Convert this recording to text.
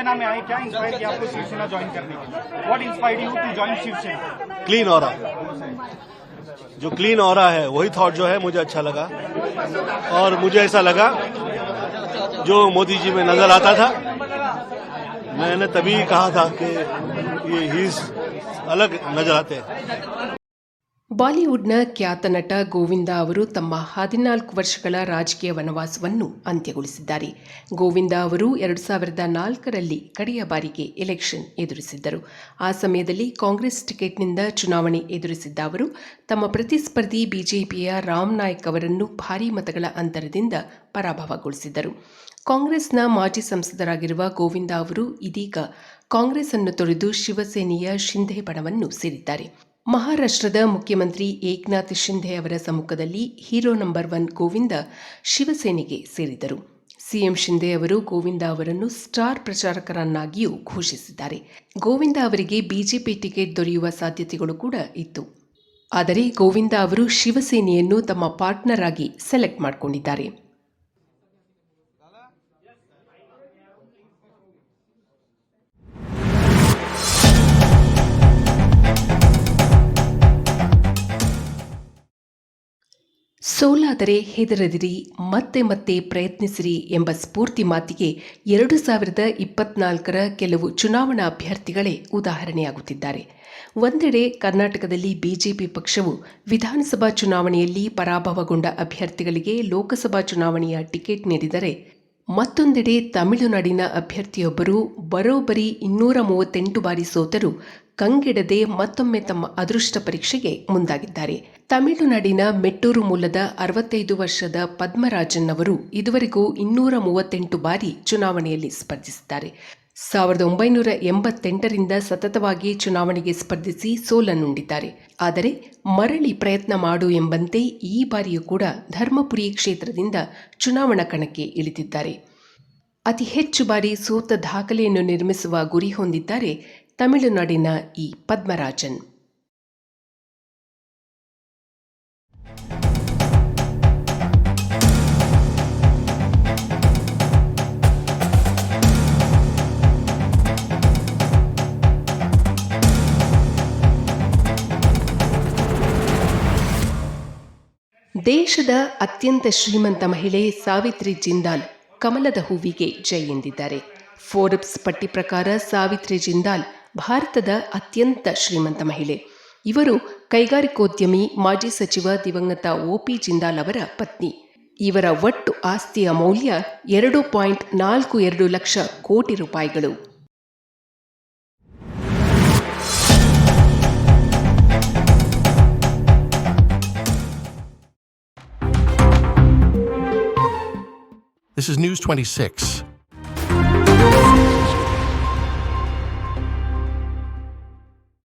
शिवसेना में आए, क्या इंस्पायर किया आपको शिवसेना ज्वाइन करने के लिए? What inspired you to join Shiv Sena? Clean aura, जो क्लीन ऑरा है वही थॉट जो है मुझे अच्छा लगा, और मुझे ऐसा लगा जो मोदी जी में नजर आता था, मैंने तभी कहा था कि ये ही अलग नजर आते हैं. ಬಾಲಿವುಡ್ನ ಖ್ಯಾತ ನಟ ಗೋವಿಂದ ಅವರು ತಮ್ಮ 14 ವರ್ಷಗಳ ರಾಜಕೀಯ ವನವಾಸವನ್ನು ಅಂತ್ಯಗೊಳಿಸಿದ್ದಾರೆ. ಗೋವಿಂದ ಅವರು 2004ರಲ್ಲಿ ಕಡೆಯ ಬಾರಿಗೆ ಎಲೆಕ್ಷನ್ ಎದುರಿಸಿದ್ದರು. ಆ ಸಮಯದಲ್ಲಿ ಕಾಂಗ್ರೆಸ್ ಟಿಕೆಟ್ನಿಂದ ಚುನಾವಣೆ ಎದುರಿಸಿದ್ದ ಅವರು ತಮ್ಮ ಪ್ರತಿಸ್ಪರ್ಧಿ ಬಿಜೆಪಿಯ ರಾಮ್ ನಾಯ್ಕ್ ಅವರನ್ನು ಭಾರೀ ಮತಗಳ ಅಂತರದಿಂದ ಪರಾಭವಗೊಳಿಸಿದರು. ಕಾಂಗ್ರೆಸ್ನ ಮಾಜಿ ಸಂಸದರಾಗಿರುವ ಗೋವಿಂದ ಅವರು ಇದೀಗ ಕಾಂಗ್ರೆಸ್ ಅನ್ನು ತೊರೆದು ಶಿವಸೇನೆಯ ಶಿಂಧೆ ಬಣವನ್ನು ಸೇರಿದ್ದಾರೆ. ಮಹಾರಾಷ್ಟ್ರದ ಮುಖ್ಯಮಂತ್ರಿ ಏಕನಾಥ್ ಶಿಂಧೆ ಅವರ ಸಮ್ಮುಖದಲ್ಲಿ ಹೀರೋ ನಂಬರ್ 1 ಗೋವಿಂದ ಶಿವಸೇನೆಗೆ ಸೇರಿದರು. ಸಿಎಂ ಶಿಂಧೆ ಅವರು ಗೋವಿಂದ ಅವರನ್ನು ಸ್ಟಾರ್ ಪ್ರಚಾರಕರನ್ನಾಗಿಯೂ ಘೋಷಿಸಿದ್ದಾರೆ. ಗೋವಿಂದ ಅವರಿಗೆ ಬಿಜೆಪಿ ಟಿಕೆಟ್ ದೊರೆಯುವ ಸಾಧ್ಯತೆಗಳು ಕೂಡ ಇತ್ತು. ಆದರೆ ಗೋವಿಂದ ಅವರು ಶಿವಸೇನೆಯನ್ನು ತಮ್ಮ ಪಾರ್ಟ್ನರ್ ಆಗಿ ಸೆಲೆಕ್ಟ್ ಮಾಡಿಕೊಂಡಿದ್ದಾರೆ. ಸೋಲಾದರೆ ಹೆದರದಿರಿ, ಮತ್ತೆ ಮತ್ತೆ ಪ್ರಯತ್ನಿಸಿರಿ ಎಂಬ ಸ್ಫೂರ್ತಿ ಮಾತಿಗೆ 2024ರ ಕೆಲವು ಚುನಾವಣಾ ಅಭ್ಯರ್ಥಿಗಳೇ ಉದಾಹರಣೆಯಾಗುತ್ತಿದ್ದಾರೆ. ಒಂದೆಡೆ ಕರ್ನಾಟಕದಲ್ಲಿ ಬಿಜೆಪಿ ಪಕ್ಷವು ವಿಧಾನಸಭಾ ಚುನಾವಣೆಯಲ್ಲಿ ಪರಾಭವಗೊಂಡ ಅಭ್ಯರ್ಥಿಗಳಿಗೆ ಲೋಕಸಭಾ ಚುನಾವಣೆಯ ಟಿಕೆಟ್ ನೀಡಿದರೆ, ಮತ್ತೊಂದೆಡೆ ತಮಿಳುನಾಡಿನ ಅಭ್ಯರ್ಥಿಯೊಬ್ಬರು ಬರೋಬ್ಬರಿ 238 ಬಾರಿ ಸೋತರೂ ಕಂಗೆಡದೆ ಮತ್ತೊಮ್ಮೆ ತಮ್ಮ ಅದೃಷ್ಟ ಪರೀಕ್ಷೆಗೆ ಮುಂದಾಗಿದ್ದಾರೆ. ತಮಿಳುನಾಡಿನ ಮೆಟ್ಟೂರು ಮೂಲದ 65 ವರ್ಷದ ಪದ್ಮರಾಜನ್ ಅವರು ಇದುವರೆಗೂ 238 ಬಾರಿ ಚುನಾವಣೆಯಲ್ಲಿ ಸ್ಪರ್ಧಿಸಿದ್ದಾರೆ. 1988ರಿಂದ ಸತತವಾಗಿ ಚುನಾವಣೆಗೆ ಸ್ಪರ್ಧಿಸಿ ಸೋಲನ್ನುಂಡಿದ್ದಾರೆ. ಆದರೆ ಮರಳಿ ಪ್ರಯತ್ನ ಮಾಡು ಎಂಬಂತೆ ಈ ಬಾರಿಯೂ ಕೂಡ ಧರ್ಮಪುರಿ ಕ್ಷೇತ್ರದಿಂದ ಚುನಾವಣಾ ಕಣಕ್ಕೆ ಇಳಿದಿದ್ದಾರೆ. ಅತಿ ಹೆಚ್ಚು ಬಾರಿ ಸೋತ ದಾಖಲೆಯನ್ನು ನಿರ್ಮಿಸುವ ಗುರಿ ಹೊಂದಿದ್ದಾರೆ ತಮಿಳುನಾಡಿನ ಈ ಪದ್ಮರಾಜನ್. ದೇಶದ ಅತ್ಯಂತ ಶ್ರೀಮಂತ ಮಹಿಳೆ ಸಾವಿತ್ರಿ ಜಿಂದಾಲ್ ಕಮಲದ ಹೂವಿಗೆ ಜೈ ಎಂದಿದ್ದಾರೆ. ಫೋರ್ಬ್ಸ್ ಪಟ್ಟಿ ಪ್ರಕಾರ ಸಾವಿತ್ರಿ ಜಿಂದಾಲ್ ಭಾರತದ ಅತ್ಯಂತ ಶ್ರೀಮಂತ ಮಹಿಳೆ. ಇವರು ಕೈಗಾರಿಕೋದ್ಯಮಿ, ಮಾಜಿ ಸಚಿವ ದಿವಂಗತ ಒ.ಪಿ. ಜಿಂದಾಲ್ ಅವರ ಪತ್ನಿ. ಇವರ ಒಟ್ಟು ಆಸ್ತಿಯ ಮೌಲ್ಯ 2.42 ಲಕ್ಷ ಕೋಟಿ ರೂಪಾಯಿಗಳು. This is News 26.